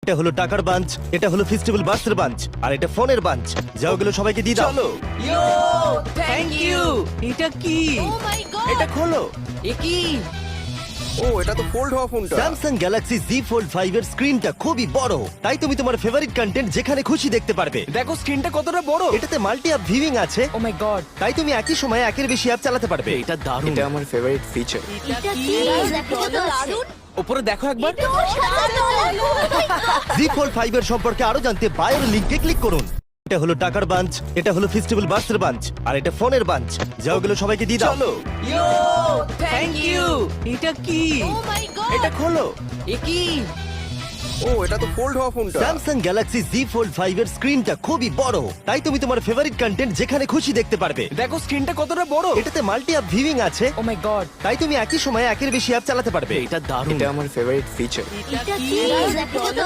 এটা হলো টাকার বাঞ্চ, এটা হলো ফেস্টিভ্যাল বার্সের বাঞ্চ, আর এটা ফোনের বাঞ্চ। যাও ওগুলো সবাইকে দিয়ে দাও। চলো ইয়ো থ্যাংক ইউ। এটা কি? ও মাই গড এটা খোলো। এ কি? ও এটা তো ফোল্ড হওয়া ফোনটা। স্যামসাং গ্যালাক্সি Z Fold 5 এর স্ক্রিনটা খুবই বড়, তাই তুমি তোমার ফেভারিট কন্টেন্ট যেখানে খুশি দেখতে পারবে। দেখো স্ক্রিনটা কতটা বড়। এটাতে মাল্টি অ্যাপ ভিউইং আছে, ও মাই গড, তাই তুমি একই সময়ে একের বেশি অ্যাপ চালাতে পারবে। এটা দারুণ। এটা আমার ফেভারিট ফিচার। এটা কি দেখো তো দারুণ উপরে দেখো একবার। Z Fold 5 এর সম্পর্কে আরো জানতে বায়োর লিংকে ক্লিক করুন। এটা হলো টাকার বাঞ্চ, এটা হলো ফেস্টিভ্যাল বার্সের বাঞ্চ, আর এটা ফোনের বাঞ্চ। যাও ওগুলো সবাইকে দিয়ে দাও। চলো ইয়ো থ্যাংক ইউ। এটা কি? ও মাই গড এটা খোলো। এ কি? ও এটা তো ফোল্ড হওয়া ফোনটা। স্যামসাং গ্যালাক্সি Z Fold 5 এর স্ক্রিনটা খুবই বড়, তাই তুমি তোমার ফেভারিট কন্টেন্ট যেখানে খুশি দেখতে পারবে। দেখো স্ক্রিনটা কতটা বড়। এটাতে মাল্টি অ্যাপ ভিউইং আছে, ও মাই গড, তাই তুমি একই সময়ে একের বেশি অ্যাপ চালাতে পারবে। এটা দারুণ। এটা আমার ফেভারিট ফিচার। এটা কি দেখো তো